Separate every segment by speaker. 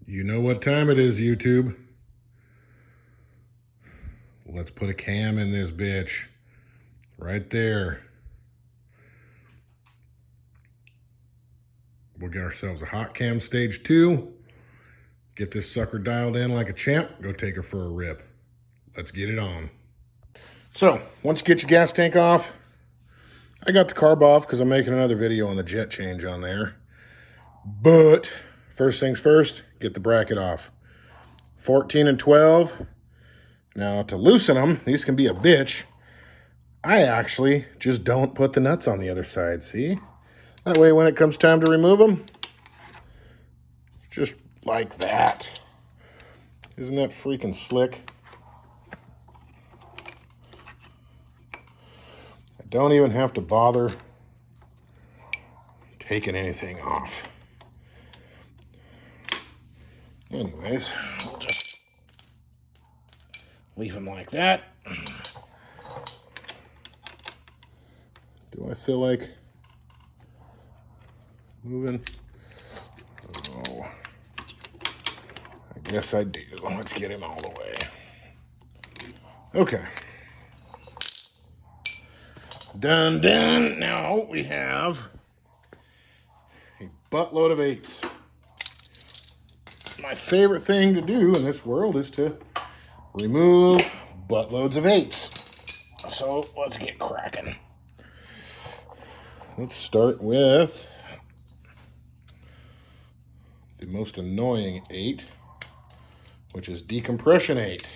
Speaker 1: You know what time it is, YouTube. Let's put a cam in this bitch. Right there. We'll get ourselves a Hot Cam Stage 2. Get this sucker dialed in like a champ. Go take her for a rip. Let's get it on. So, once you get your gas tank off, I got the carb off because I'm making another video on the jet change on there. But, first things first, get the bracket off. 14 and 12. Now, to loosen them, these can be a bitch. I actually just don't put the nuts on the other side, see? That way, when it comes time to remove them, just like that. Isn't that freaking slick? I don't even have to bother taking anything off. Anyways, we'll just leave them like that. Do I feel like moving? Oh, I guess I do. Let's get him all the way. Okay. Done. Now we have a buttload of 8s. My favorite thing to do in this world is to remove buttloads of 8s. So let's get cracking. Let's start with the most annoying 8, which is decompression 8.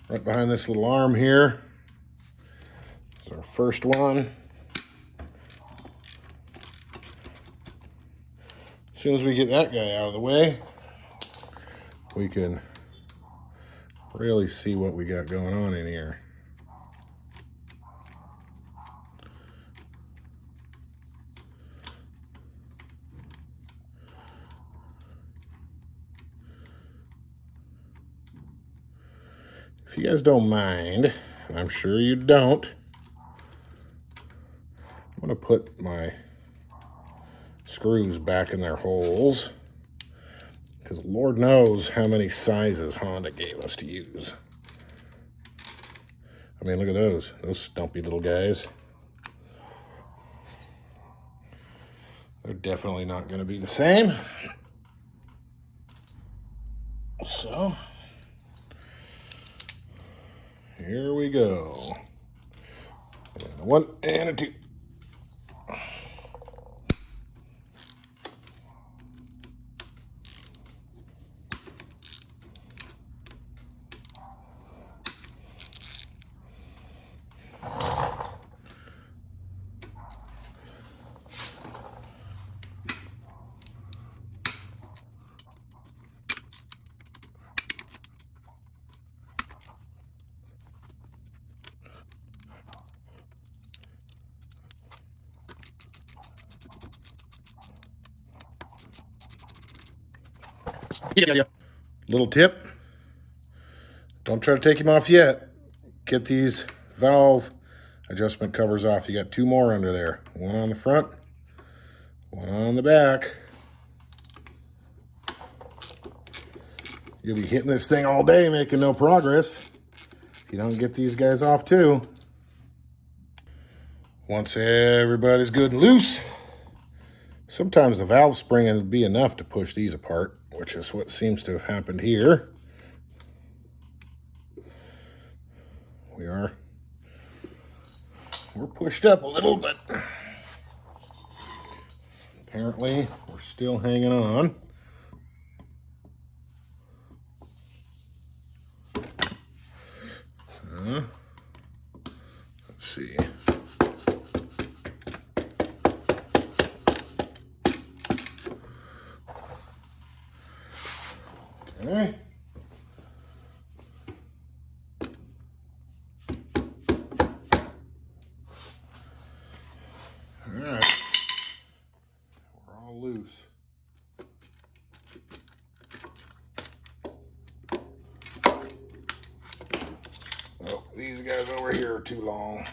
Speaker 1: Right behind this little arm here is our first one. As soon as we get that guy out of the way, we can really see what we got going on in here. If you guys don't mind, and I'm sure you don't, I'm going to put my screws back in their holes, because Lord knows how many sizes Honda gave us to use. I mean, look at those stumpy little guys. They're definitely not going to be the same. So, here we go. And a 1 and a 2. Yeah. Little tip, don't try to take him off yet. Get these valve adjustment covers off. You got 2 more under there. One on the front, one on the back. You'll be hitting this thing all day making no progress if you don't get these guys off too. Once everybody's good and loose, sometimes the valve spring will be enough to push these apart, which is what seems to have happened here. We're pushed up a little, but apparently we're still hanging on. Let's see. Okay. All right. We're all loose. Oh, these guys over here are too long.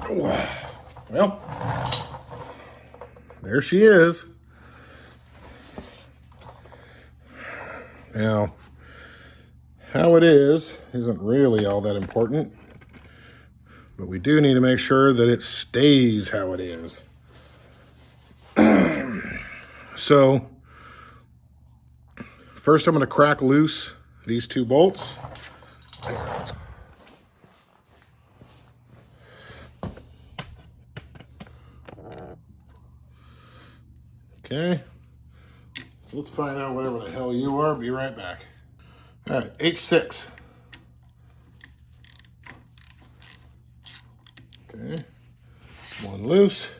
Speaker 1: Well, there she is. Now, how it is isn't really all that important, but we do need to make sure that it stays how it is. So, first I'm going to crack loose these two bolts. Okay, let's find out whatever the hell you are. Be right back. All right, H6. Okay, one loose.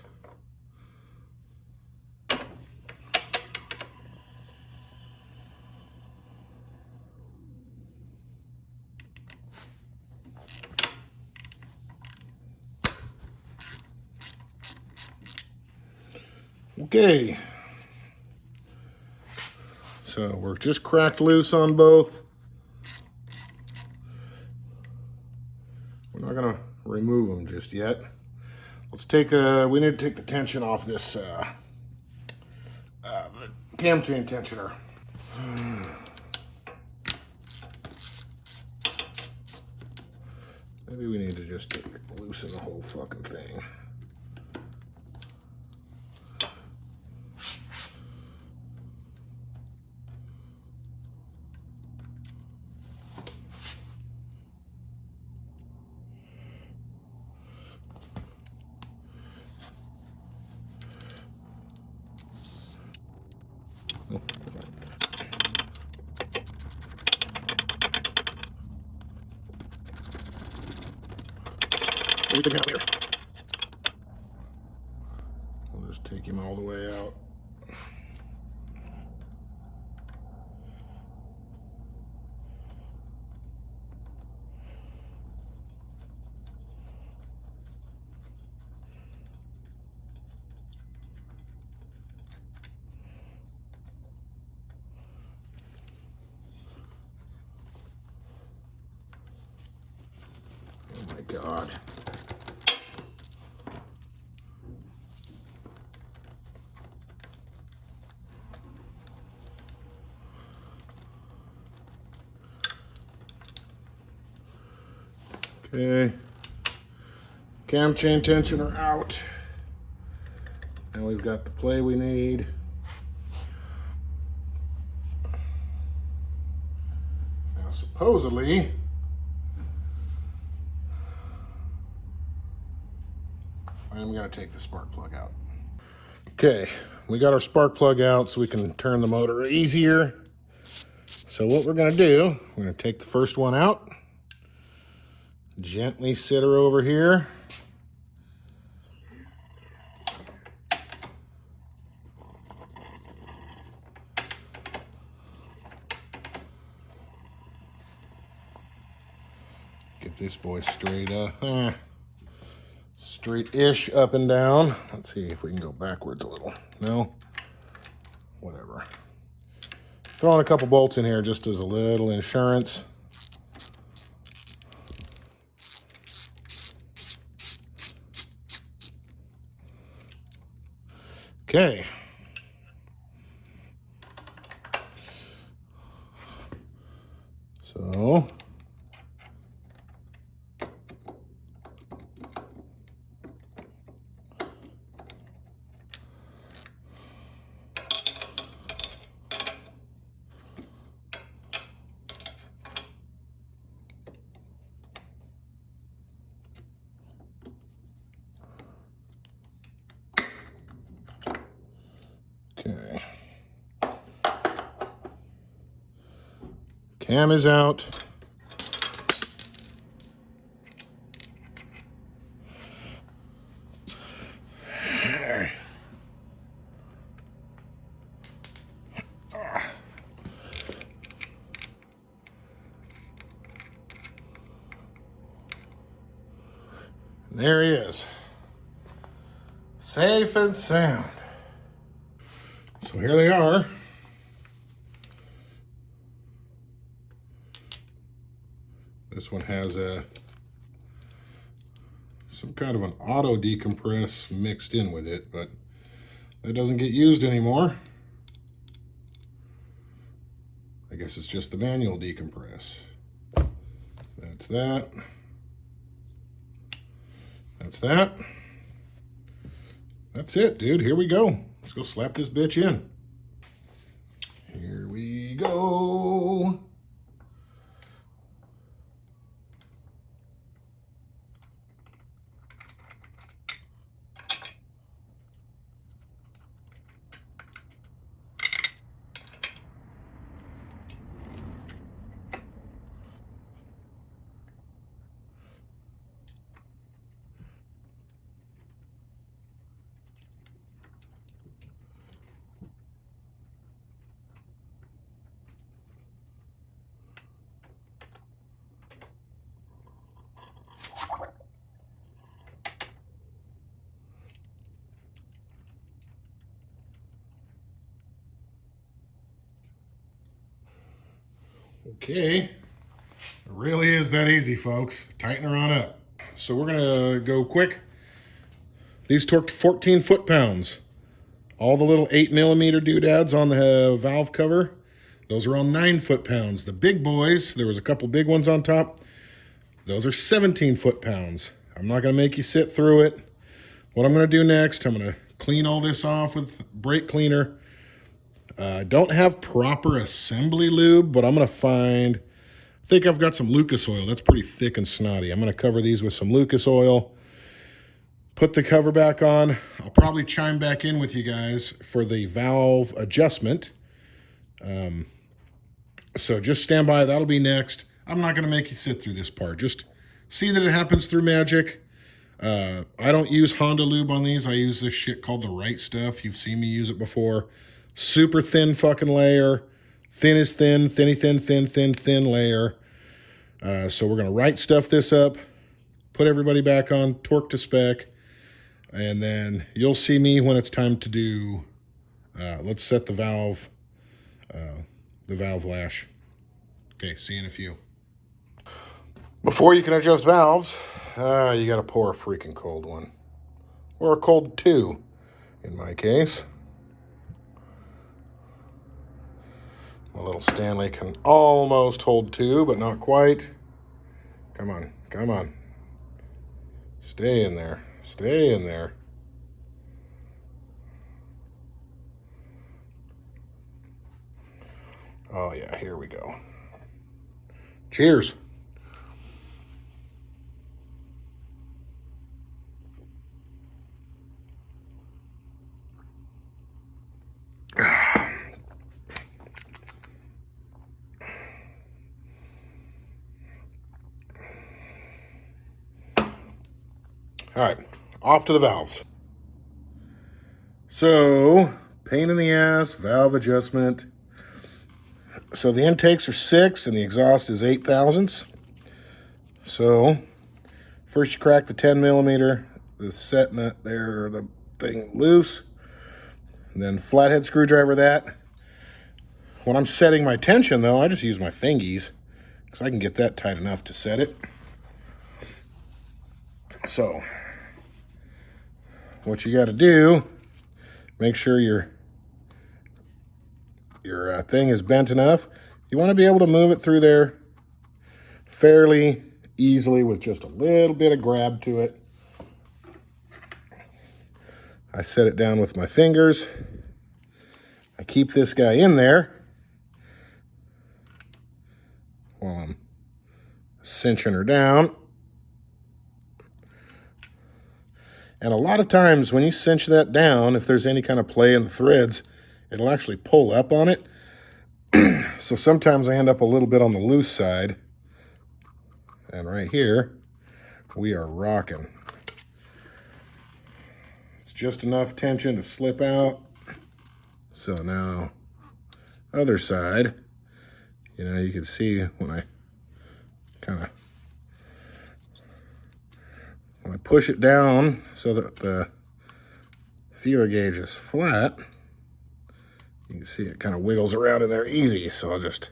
Speaker 1: Okay, so we're just cracked loose on both. We're not gonna remove them just yet. Let's take we need to take the tension off this the cam chain tensioner. Maybe we need to just loosen the whole fucking thing. Everything out here. We'll just take him all the way out. Oh my God. Okay, cam chain tensioner out. Now we've got the play we need. Now supposedly, I'm gonna take the spark plug out. Okay, we got our spark plug out so we can turn the motor easier. So what we're gonna do, we're gonna take the first one out. Gently sit her over here. Get this boy straight up, straight-ish up and down. Let's see if we can go backwards a little. No? Whatever. Throwing a couple bolts in here just as a little insurance. Okay. So okay. Cam is out. There he is. Safe and sound. So here they are. This one has a some kind of an auto decompress mixed in with it, but that doesn't get used anymore. I guess it's just the manual decompress. That's that. That's that. That's it, dude. Here we go. Let's go slap this bitch in. Here we go. Okay, it really is that easy, folks. Tighten her on up. So we're gonna go quick. These torqued 14 foot-pounds. All the little 8mm doodads on the valve cover, those are all 9 foot-pounds. The big boys, there was a couple big ones on top, those are 17 foot-pounds. I'm not gonna make you sit through it. What I'm gonna do next, I'm gonna clean all this off with brake cleaner. Don't have proper assembly lube, but I'm gonna find, I think I've got some Lucas oil. That's pretty thick and snotty. I'm gonna cover these with some Lucas oil, put the cover back on. I'll probably chime back in with you guys for the valve adjustment. So just stand by, that'll be next. I'm not gonna make you sit through this part. Just see that it happens through magic. I don't use Honda lube on these. I use this shit called the Right Stuff. You've seen me use it before. Super thin fucking layer. Thin is thin, thinny thin, thin, thin, thin layer. So we're gonna Right Stuff this up, put everybody back on, torque to spec, and then you'll see me when it's time to do, let's set the valve lash. Okay, see you in a few. Before you can adjust valves, you gotta pour a freaking cold one. Or a cold 2, in my case. My little Stanley can almost hold 2, but not quite. Come on, come on. Stay in there, stay in there. Oh yeah, here we go. Cheers. All right, off to the valves. So, pain in the ass, valve adjustment. So the intakes are 6 and the exhaust is 8 thousandths. So, first you crack the 10mm, the set nut there, the thing loose. And then flathead screwdriver that. When I'm setting my tension though, I just use my fingies because I can get that tight enough to set it. So, what you got to do, make sure your thing is bent enough. You want to be able to move it through there fairly easily with just a little bit of grab to it. I set it down with my fingers. I keep this guy in there while I'm cinching her down. And a lot of times when you cinch that down, if there's any kind of play in the threads, it'll actually pull up on it. So sometimes I end up a little bit on the loose side. And right here, we are rocking. It's just enough tension to slip out. So now, other side, you know, you can see when I push it down so that the feeler gauge is flat, you can see it kind of wiggles around in there easy. So I'll just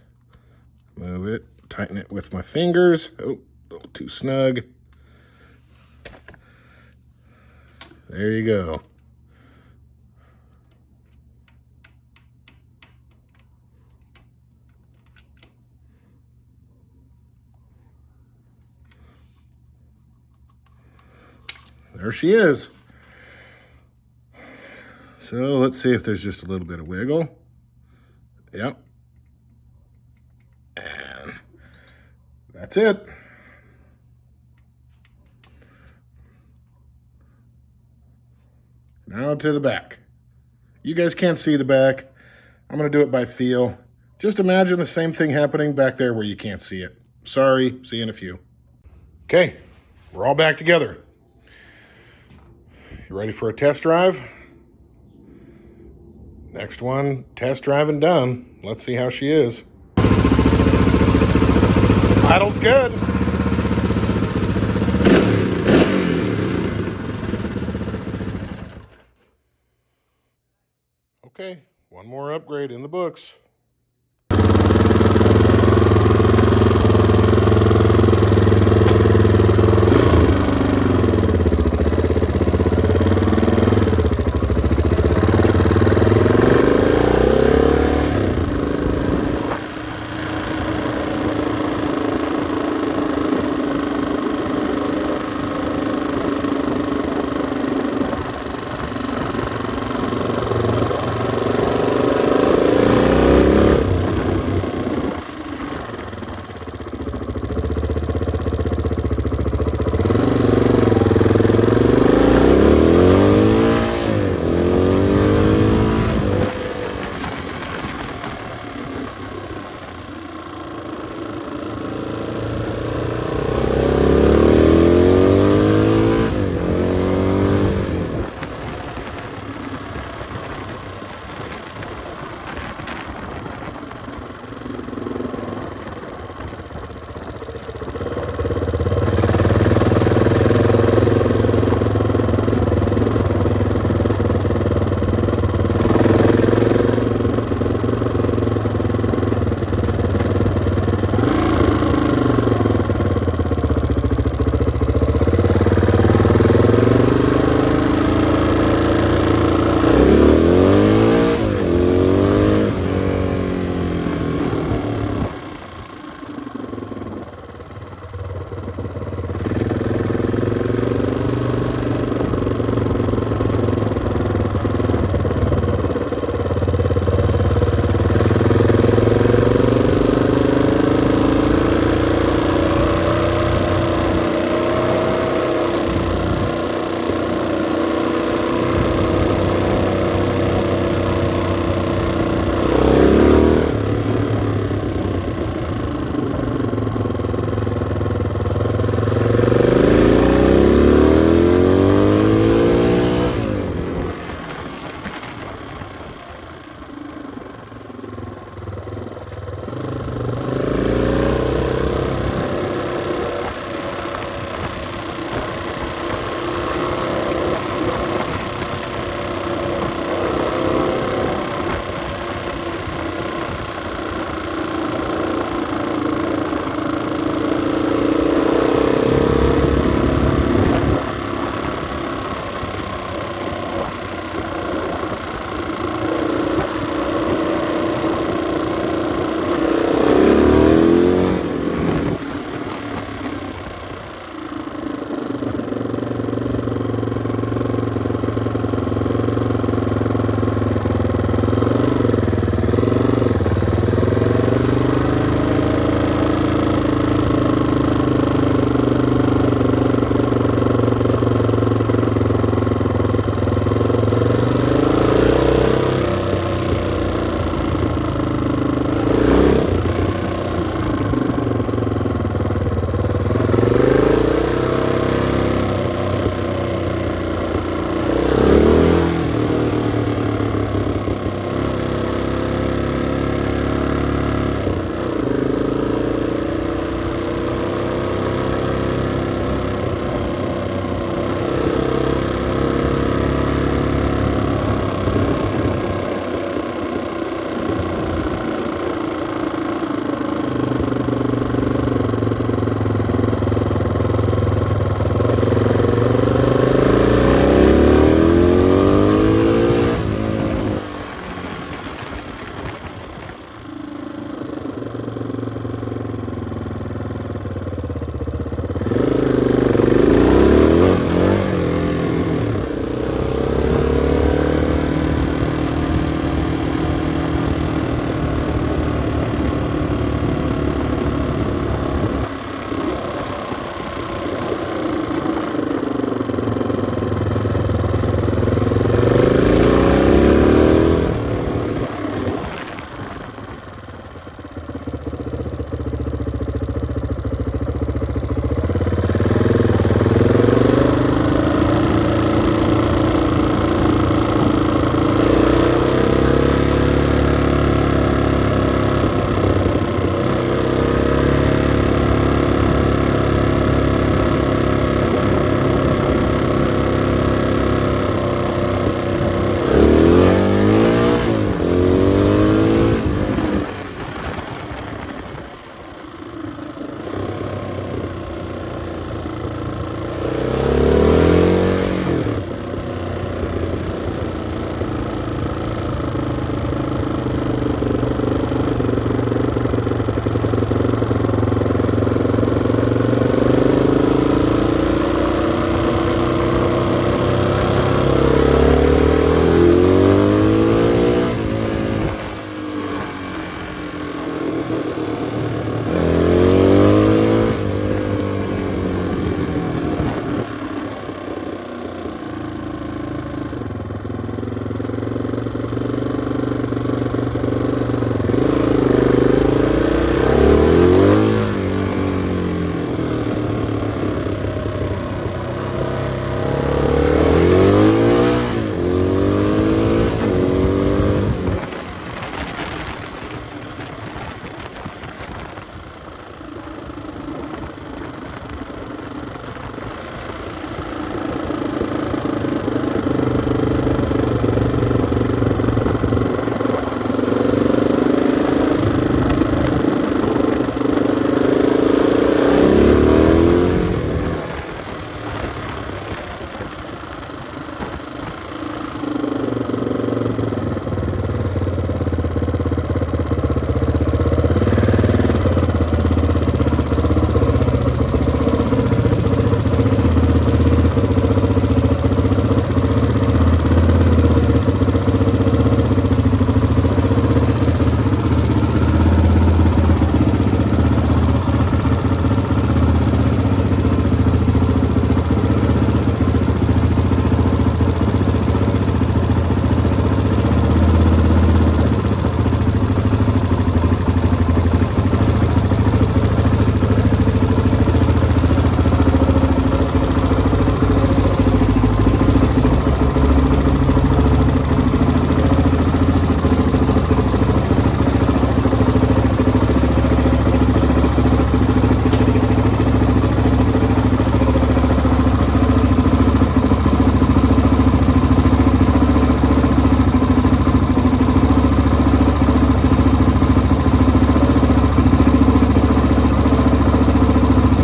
Speaker 1: move it, tighten it with my fingers. Oh, a little too snug. There you go. There she is. So let's see if there's just a little bit of wiggle. Yep. And that's it. Now to the back. You guys can't see the back. I'm going to do it by feel. Just imagine the same thing happening back there where you can't see it. Sorry, see you in a few. Okay, we're all back together. You ready for a test drive? Next one, test drive and done. Let's see how she is. Idle's good. Okay, one more upgrade in the books.